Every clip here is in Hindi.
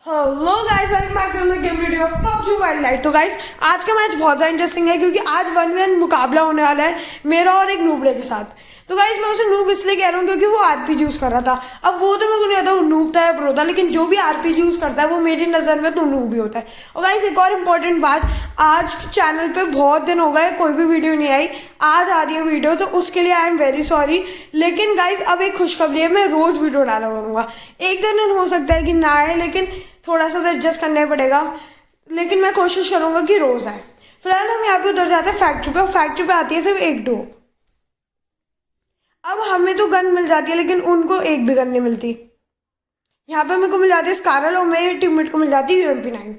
Hello guys, welcome back to the game video of PUBG wild light. तो गाइस, आज का मैच बहुत ज़्यादा इंटरेस्टिंग है क्योंकि आज 1v1 मुकाबला होने वाला है मेरा और एक नूबड़े के साथ। तो गाइस, मैं उसे नूब इसलिए कह रहा हूँ क्योंकि वो आरपीजी यूज़ कर रहा था। अब वो तो मेरे को नहीं आता वो नूब था या प्रो था, लेकिन जो भी आरपीजी यूज़ करता है वो मेरी नज़र में तो नूब ही होता है। और गाइस, एक और इम्पॉर्टेंट बात, आज चैनल पे बहुत दिन हो गए कोई भी वीडियो नहीं आई, आज आ रही है वीडियो, तो उसके लिए आई एम वेरी सॉरी। लेकिन गाइस, अब एक खुशखबरी है, मैं रोज़ वीडियो डाला करूँगा। एक दिन हो सकता है कि ना आए, लेकिन थोड़ा सा तो एडजस्ट करना ही पड़ेगा, लेकिन मैं कोशिश करूंगा कि रोज आए। फिलहाल हम यहाँ पे उतर जाते हैं फैक्ट्री पे, और फैक्ट्री पे आती है सिर्फ एक डो। अब हमें तो गन मिल जाती है लेकिन उनको एक भी गन नहीं मिलती। यहाँ पे मेरे को मिल जाती है स्कारल और मेरे टीममेट को मिल जाती है UMP9।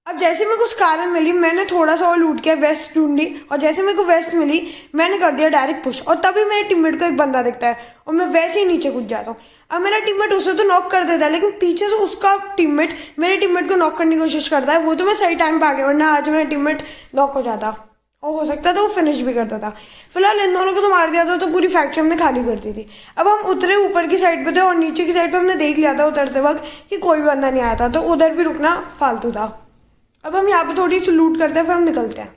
अब जैसे मेरे को स्कारल मिली, मैंने थोड़ा सा और लूट के वेस्ट ढूंढी, और जैसे मेरे को वेस्ट मिली मैंने कर दिया डायरेक्ट पुश, और तभी मेरे टीममेट को एक बंदा दिखता है और मैं वैसे ही नीचे कूद जाता हूँ। अब मेरा टीममेट उसे तो नॉक कर देता है, लेकिन पीछे से उसका टीममेट मेरे टीममेट को नॉक करने की कोशिश करता है। वो तो मैं सही टाइम पे आ गया, वरना आज मेरा टीममेट नॉक हो जाता और हो सकता था वो फिनिश भी करता था। फिलहाल इन दोनों को तो मार दिया था, तो पूरी फैक्ट्री हमने खाली कर दी थी। अब हम उतरे ऊपर की साइड पे थे और नीचे की साइड पे हमने देख लिया था उतरते वक्त कि कोई भी बंदा नहीं आया था, तो उधर भी रुकना फालतू था। अब हम यहाँ पे थोड़ी सी लूट करते हैं, फिर हम निकलते हैं।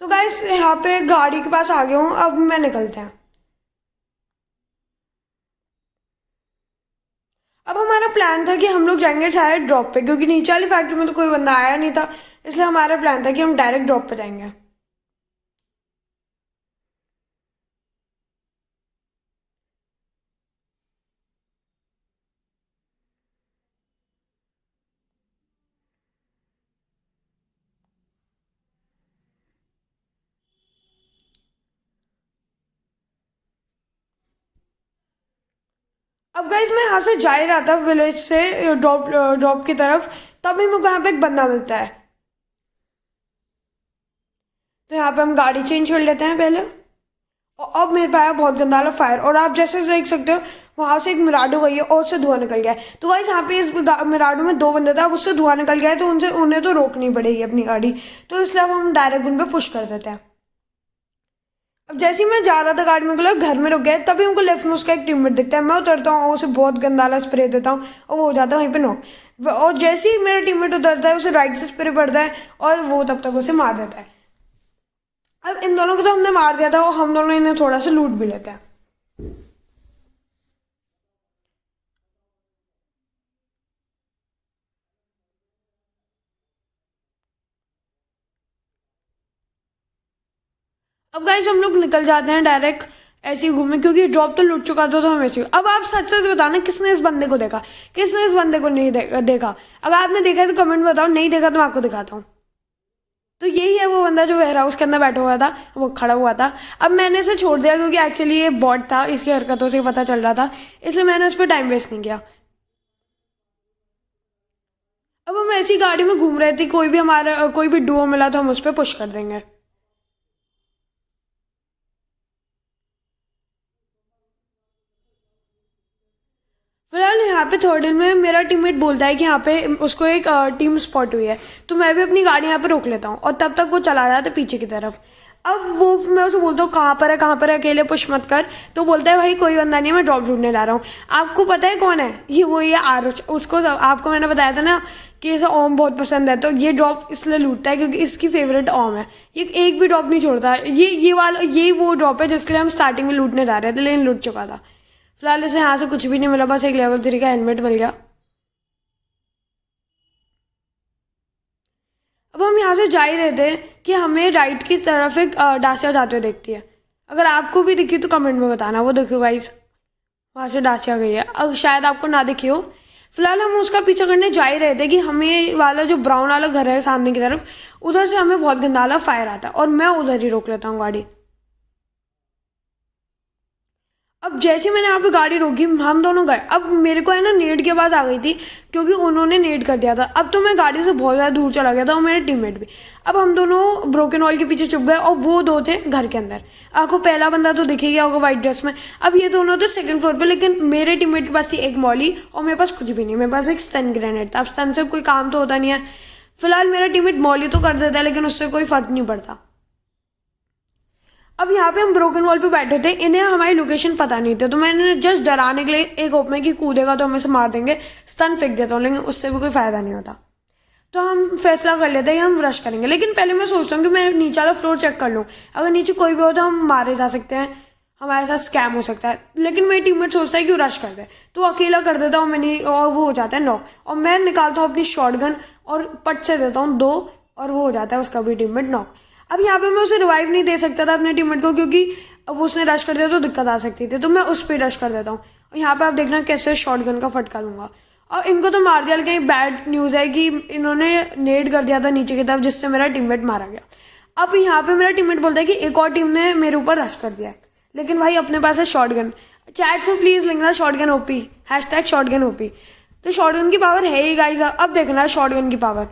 तो गाइस, यहाँ पे गाड़ी के पास आ गया हूँ, अब मैं निकलते हैं। अब हमारा प्लान था कि हम लोग जाएंगे शायद ड्रॉप पे, क्योंकि नीचे वाली फैक्ट्री में तो कोई बंदा आया नहीं था, इसलिए हमारा प्लान था कि हम डायरेक्ट ड्रॉप पे जाएंगे। अब गाइस, मैं यहाँ से जा ही रहा था विलेज से ड्रॉप ड्रॉप की तरफ, तभी मेरे को यहाँ पे एक बंदा मिलता है। तो यहाँ पे हम गाड़ी चेंज कर लेते हैं पहले, और अब मेरे पाया बहुत गंदा वाला फायर, और आप जैसे देख सकते हो वहां से एक मिराडो गई है और उससे धुआं निकल गया है। तो गाइस, यहाँ पे इस मिराडो में दो बंदे थे, अब उससे धुआं निकल गया है, तो उनसे उन्हें तो रोकनी पड़ेगी अपनी गाड़ी, तो इसलिए अब हम डायरेक्ट उन पर पुश कर देते हैं। अब जैसे ही मैं जा रहा था गाड़ी में को घर में रुक गया, तभी उनको लेफ्ट में उसका एक टीममेट दिखता है। मैं उतरता हूँ और उसे बहुत गंदा वाला स्प्रे देता हूँ और वो हो जाता है वहीं पे नॉक। और जैसे ही मेरा टीममेट उतरता है उसे राइट से स्प्रे पड़ता है और वो तब तक उसे मार देता है। अब इन दोनों को तो हमने मार दिया था और हम दोनों इन्हें थोड़ा सा लूट भी लेते हैं। अब गाइस, हम लोग निकल जाते हैं डायरेक्ट ऐसे ही घूमने, क्योंकि ड्रॉप तो लूट चुका था, तो हम ऐसे ही। अब आप सच सच बताना, किसने इस बंदे को देखा, किसने इस बंदे को नहीं देखा। अगर आपने देखा है तो कमेंट में बताओ, नहीं देखा तो मैं आपको दिखाता हूँ। तो यही है वो बंदा जो वेयर हाउस के अंदर बैठा हुआ था, वो खड़ा हुआ था। अब मैंने इसे छोड़ दिया क्योंकि एक्चुअली ये बॉट था, इसकी हरकतों से पता चल रहा था, इसलिए मैंने उस पर टाइम वेस्ट नहीं किया। अब हम ऐसी गाड़ी में घूम रहे थे, कोई भी डुओ मिला तो हम उस पर पुश कर देंगे। फिलहाल यहाँ पे थर्ड दिन में मेरा टीममेट बोलता है कि यहाँ पे उसको एक टीम स्पॉट हुई है, तो मैं भी अपनी गाड़ी यहाँ पे रोक लेता हूँ, और तब तक वो चला जाता है पीछे की तरफ। अब वो मैं उसे बोलता हूँ कहाँ पर है, कहाँ पर है, अकेले पुश मत कर। तो बोलता है भाई कोई बंदा नहीं है, मैं ड्रॉप ढूंढने जा रहा हूँ। आपको पता है कौन है ये? वो ये आरुष, उसको आपको मैंने बताया था ना कि इसे ओम बहुत पसंद है, तो ये ड्रॉप इसलिए लूटता है क्योंकि इसकी फेवरेट ओम है। ये एक भी ड्रॉप नहीं छोड़ता। ये वो ड्रॉप है जिसके लिए हम स्टार्टिंग में लूटने जा रहे थे, लेकिन लूट चुका था। फिलहाल इसे यहाँ से कुछ भी नहीं मिला, बस एक लेवल 3 का हेलमेट मिल गया। अब हम यहाँ से जा ही रहे थे कि हमें राइट की तरफ एक डासिया जाते हुए देखती है। अगर आपको भी दिखी तो कमेंट में बताना। वो देखो गाइस, वहाँ से डासिया गई है, अब शायद आपको ना दिखी हो। फिलहाल हम उसका पीछा करने जा ही रहे थे कि हमें वाला जो ब्राउन वाला घर है सामने की तरफ, उधर से हमें बहुत गंदा वाला फायर आता है, और मैं उधर ही रोक लेता हूँ गाड़ी। अब जैसे मैंने यहाँ पे गाड़ी रोकी, हम दोनों गए। अब मेरे को है ना नेट की आवाज़ आ गई थी क्योंकि उन्होंने नेट कर दिया था। अब तो मैं गाड़ी से बहुत ज़्यादा दूर चला गया था और मेरे टीममेट भी। अब हम दोनों ब्रोकन वॉल के पीछे छुप गए और वो दो थे घर के अंदर। आपको पहला बंदा तो दिख ही गया होगा वाइट ड्रेस में। अब ये दोनों थे सेकंड फ्लोर पे, लेकिन मेरे टीममेट के पास थी एक मॉली और मेरे पास कुछ भी नहीं, मेरे पास एक स्टन ग्रेनेड था। अब स्टन से कोई काम तो होता नहीं है। फिलहाल मेरा टीममेट मॉली तो कर देता है, लेकिन उससे कोई फर्क नहीं पड़ता। अब यहाँ पे हम ब्रोकन वॉल पे बैठे थे, इन्हें हमारी लोकेशन पता नहीं थी, तो मैंने जस्ट डराने के लिए एक होप में कि कूदेगा तो हमें से मार देंगे, स्टन फेंक देता हूँ, लेकिन उससे भी कोई फ़ायदा नहीं होता। तो हम फैसला कर लेते हैं कि हम रश करेंगे, लेकिन पहले मैं सोचता हूँ कि मैं नीचे वाला फ्लोर चेक कर लूँ, अगर नीचे कोई भी हो तो हम मारे जा सकते हैं, हमारे साथ स्कैम हो सकता है। लेकिन मेरी टीममेट सोचता है कि वो रश कर दे, तो अकेला कर देता हूँ मैंने, और वो हो जाता है नॉक, और मैं निकालता हूँ अपनी शॉटगन और पट से देता हूँ 2, और वो हो जाता है उसका भी टीममेट नॉक। अब यहाँ पे मैं उसे रिवाइव नहीं दे सकता था अपने टीममेट को, क्योंकि अब वो उसने रश कर दिया तो दिक्कत आ सकती थी, तो मैं उस पर रश कर देता हूँ। और यहाँ पे आप देखना कैसे शॉटगन का फटका लूँगा, और इनको तो मार दिया, लेकिन बैड न्यूज़ है कि इन्होंने नेड कर दिया था नीचे की तरफ, जिससे मेरा टीममेट मारा गया। अब यहाँ पे मेरा टीममेट बोलता है कि एक और टीम ने मेरे ऊपर रश कर दिया है, लेकिन भाई अपने पास है शॉटगन। चैट से प्लीज़ लिखना शॉटगन ओपी, #शॉटगन ओपी। तो शॉटगन की पावर है ही गाइस, अब देखना शॉटगन की पावर।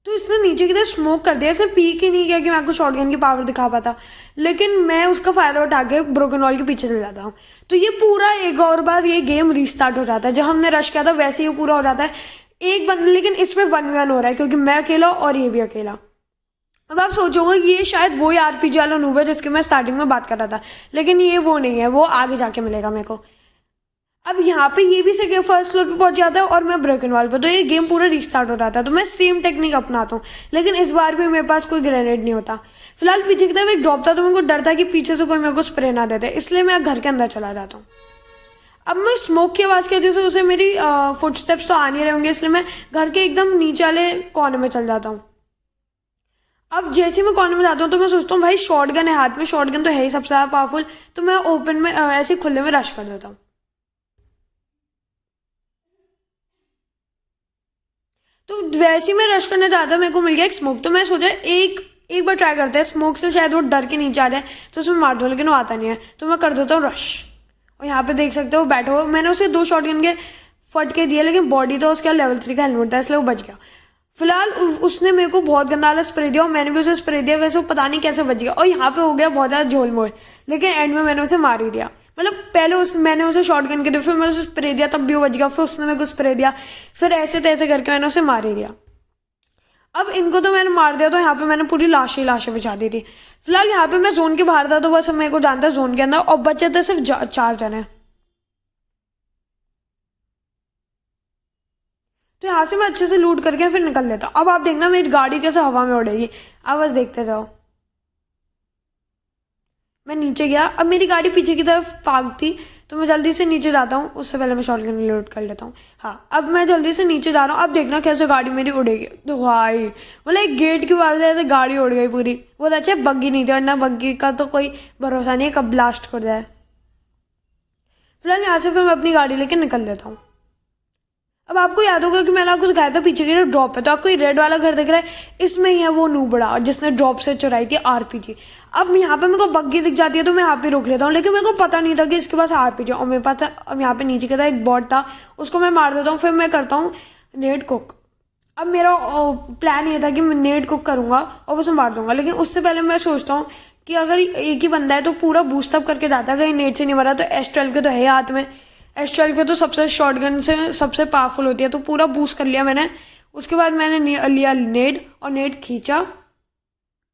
तो इसने नीचे की तरफ स्मोक कर दिया, इसे पीक ही नहीं किया कि मैं आपको शॉटगन की पावर दिखा पाता, लेकिन मैं उसका फ़ायदा उठा के ब्रोकन वॉल के पीछे चल जाता हूँ। तो ये पूरा एक और बार ये गेम रीस्टार्ट हो जाता है, जब हमने रश किया था वैसे ही पूरा हो जाता है एक बंदा, लेकिन इसमें 1v1 हो रहा है क्योंकि मैं अकेला और ये भी अकेला। अब आप सोचोगे कि ये शायद वही आरपीजी वाला नूब है जिसकी मैं स्टार्टिंग में बात कर रहा था, लेकिन ये वो नहीं है, वो आगे जाके मिलेगा मेरे को। अब यहाँ पे ये भी सेकेंड फर्स्ट फ्लोर पे पहुंच जाता है और मैं ब्रोकन वॉल पे, तो ये गेम पूरा रीस्टार्ट हो जाता है। तो मैं सेम टेक्निक अपनाता हूँ, लेकिन इस बार भी मेरे पास कोई ग्रेनेड नहीं होता। फिलहाल पीछे की तरफ एक ड्रॉप था, तो मेरे को डर था कि पीछे से कोई मेरे को स्प्रे ना देते, इसलिए मैं घर के अंदर चला जाता हूँ। अब मैं स्मोक की आवाज़ की वजह से उसे मेरी फुटस्टेप्स तो आ नहीं रहे होंगे, इसलिए मैं घर के एकदम नीचे वाले कोने में चल जाता हूँ। अब जैसे मैं कॉर्नर में जाता हूँ तो मैं सोचता हूँ भाई शॉटगन है हाथ में, शॉटगन तो है ही सबसे ज़्यादा पावरफुल, तो मैं ओपन में ऐसे खुले में रश कर देता हूँ। तो वैसे ही मैं रश करने जाता, मेरे को मिल गया एक स्मोक, तो मैं सोचा एक एक बार ट्राई करते हैं, स्मोक से शायद वो डर के नीचे आ जाए तो उसमें मार दो, लेकिन वो आता नहीं है, तो मैं कर देता हूँ रश। और यहाँ पे देख सकते हो बैठा हुआ, मैंने उसे 2 शॉटगन के फटके दिए, लेकिन बॉडी तो उसका लेवल 3 का हेलमेट था, इसलिए वो बच गया। फिलहाल उसने मेरे को बहुत गंदा वाला स्प्रे दिया और मैंने भी उसे स्प्रे दिया, वैसे वो पता नहीं कैसे बच गया, और यहाँ पे हो गया बहुत ज़्यादा झोल मोल, लेकिन एंड में मैंने उसे मार ही दिया। मतलब पहले मैंने उसे शॉटगन के दिया, फिर मैंने उसे स्प्रे दिया, तब भी वो बच गया, फिर उसने मेरे को स्प्रे दिया, फिर ऐसे तैसे करके मैंने उसे मार ही दिया। अब इनको तो मैंने मार दिया, तो यहाँ पे मैंने पूरी लाशें लाशें बिछा दी थी। फिलहाल यहाँ पे मैं जोन के बाहर था, तो बस मेरे को जानता है जोन के अंदर, और बचे थे सिर्फ 4 जने। तो यहाँ से मैं अच्छे से लूट करके फिर निकल लेता। अब आप देखना मेरी गाड़ी कैसे हवा में उड़ेगी, आप बस देखते जाओ। मैं नीचे गया, अब मेरी गाड़ी पीछे की तरफ पार्क थी, तो मैं जल्दी से नीचे जाता हूँ, उससे पहले मैं शॉटगन लोड कर लेता हूँ। हाँ, अब मैं जल्दी से नीचे जा रहा हूँ, अब देखना कैसे गाड़ी मेरी उड़ेगी। तो भाई मतलब एक गेट की बाहर से ऐसे गाड़ी उड़ गई पूरी, बहुत अच्छा बग्गी नहीं थी, वरना बग्गी का तो कोई भरोसा नहीं है कब ब्लास्ट कर जाए। फिलहाल यहाँ से फिर मैं अपनी गाड़ी लेके निकल देता हूँ। अब आपको याद होगा कि मैंने आपको दिखाया था पीछे की ड्रॉप है, तो आपको ये रेड वाला घर दिख रहा है, इसमें ही है वो नूबड़ा जिसने ड्रॉप से चुराई थी आरपीजी। अब यहाँ पे मेरे को बग्गी दिख जाती है, तो मैं यहाँ पे रोक लेता हूँ, लेकिन मेरे को पता नहीं था कि इसके पास आरपीजी, और मेरे पास अब यहाँ पे नीचे का था एक बॉट था, उसको मैं मार देता हूँ, फिर मैं करता हूँ नेट कुक। अब मेरा प्लान ये था कि मैं नेट कुक करूँगा और उसे मार दूंगा, लेकिन उससे पहले मैं सोचता हूँ कि अगर एक ही बंदा है तो पूरा बूस्टअप करके जाता है, कहीं नेट से नहीं मरा, तो S12 के तो है हाथ में, S12 के तो सबसे शॉटगन से सबसे पावरफुल होती है, तो पूरा बूस्ट कर लिया मैंने। उसके बाद मैंने लिया नेड, और नेड खींचा,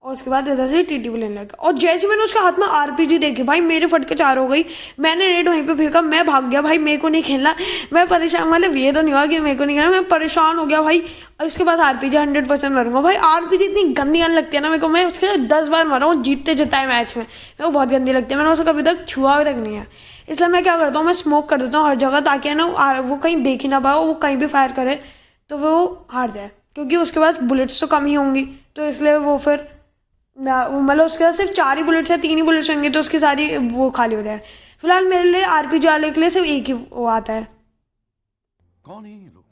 और उसके बाद इधर से टीटी भी लेने लगा, और जैसे मैंने उसके हाथ में आरपीजी देखी भाई मेरे फटके 4 हो गई, मैंने नेड वहीं पे फेंका, मैं भाग गया भाई, मेरे को नहीं खेलना, मैं परेशान, मतलब ये तो नहीं हुआ कि मेरे को नहीं खेलना, मैं परेशान हो गया भाई। इसके बाद आरपीजी 100% मरूंगा भाई, आरपीजी इतनी गंदी आने लगती है ना मेरे को, मैं उसके 10 बार मरा हूँ जीतते जिताए मैच में, मेरे को बहुत गंदी लगती है, मैंने उसे कभी तक छुआ तक नहीं है। इसलिए मैं क्या करता हूँ, मैं स्मोक कर देता हूँ हर जगह, ताकि है ना वो कहीं देख ही ना पाए, वो कहीं भी फायर करे तो वो हार जाए, क्योंकि उसके पास बुलेट्स तो कम ही होंगी, तो इसलिए वो फिर मतलब उसके पास सिर्फ 4 ही बुलेट्स या 3 ही बुलेट्स होंगे, तो उसकी सारी वो खाली हो जाए। फिलहाल मेरे लिए आरपीजी वाले के लिए सिर्फ एक ही वो आता है। कौन है ये लोग?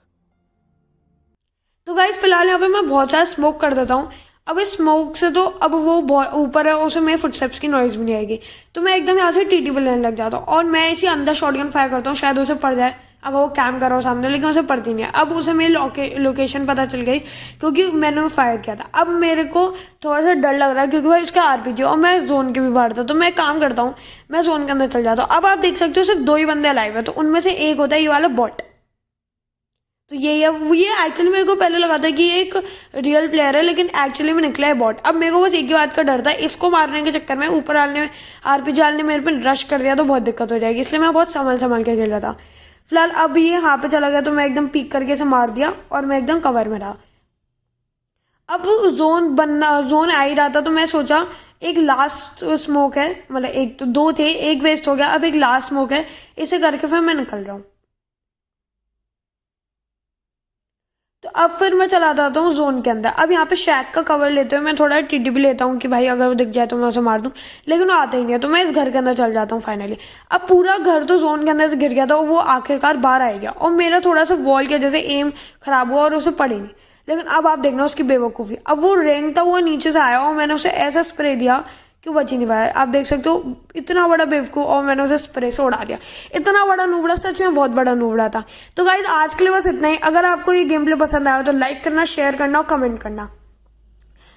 तो गाइस फिलहाल यहाँ पे मैं बहुत सारा स्मोक कर देता हूँ। अब इस स्मोक से तो अब वो ऊपर है, उसे मेरे फुटस्टेप्स की नॉइज भी नहीं आएगी, तो मैं एकदम यहाँ से टीटी पे लेने लग जाता हूँ, और मैं इसी अंदर शॉटगन फायर करता हूँ, शायद उसे पड़ जाए। अगर वो कैम कर रहा हो सामने, लेकिन उसे पड़ती नहीं है। अब उसे मेरी लोकेशन पता चल गई क्योंकि मैंने फायर किया था। अब मेरे को थोड़ा सा डर लग रहा है क्योंकि भाई उसका आरपीजी और मैं जोन के भी बाहर था। तो मैं एक काम करता हूँ, मैं जोन के अंदर चल जाता हूँ। अब आप देख सकते हो सिर्फ 2 ही बंदे अलाइव है, तो उनमें से एक होता है ये वाला बॉट। तो ये एक्चुअली मेरे को पहले लगा था कि ये एक रियल प्लेयर है, लेकिन एक्चुअली में निकला है बॉट। अब मेरे को बस एक ही बात का डर था, इसको मारने के चक्कर में ऊपर डालने में आरपीजी डालने मेरे पे रश कर दिया तो बहुत दिक्कत हो जाएगी, इसलिए मैं बहुत संभल के खेल रहा था। फिलहाल अब ये यहाँ पे चला गया तो मैं एकदम पीक करके इसे मार दिया और मैं एकदम कवर में रहा। अब जोन आ ही रहा था तो मैं सोचा एक लास्ट स्मोक है, मतलब एक तो 2 थे, एक वेस्ट हो गया, अब एक लास्ट स्मोक है, इसे करके फिर मैं निकल रहा हूँ। तो अब फिर मैं चला जाता हूँ जोन के अंदर। अब यहाँ पे शैक का कवर लेते हुए मैं थोड़ा टीडी भी लेता हूँ कि भाई अगर वो दिख जाए तो मैं उसे मार दूँ, लेकिन वो आता ही नहीं है। तो मैं इस घर के अंदर चल जाता हूँ फाइनली। अब पूरा घर तो जोन के अंदर से गिर गया था, वो आखिरकार बाहर आ गया और मेरा थोड़ा सा वॉल के जैसे एम खराब हुआ और उसे पड़ी नहीं। लेकिन अब आप देखना उसकी बेवकूफ़ी, अब वो रैंक था वो नीचे से आया और मैंने उसे ऐसा स्प्रे दिया कि वो बच ही नहीं पाया। आप देख सकते हो इतना बड़ा बेवकूफ़, और मैंने उसे स्प्रे से उड़ा दिया। इतना बड़ा नूबड़ा, सच में बहुत बड़ा नूबड़ा था। तो गाइज आज के लिए बस इतना ही। अगर आपको ये गेम प्ले पसंद आया तो लाइक करना, शेयर करना और कमेंट करना।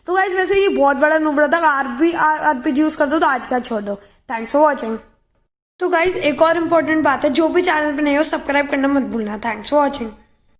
तो गाइज वैसे ये बहुत बड़ा नूबड़ा था, आरपीजी यूज़ कर दो तो आज क्या छोड़ दो। Thanks for watching. तो गाइज एक और इम्पोर्टेंट बात है, जो भी चैनल पर नहीं हो सब्सक्राइब करना मत भूलना। Thanks for watching.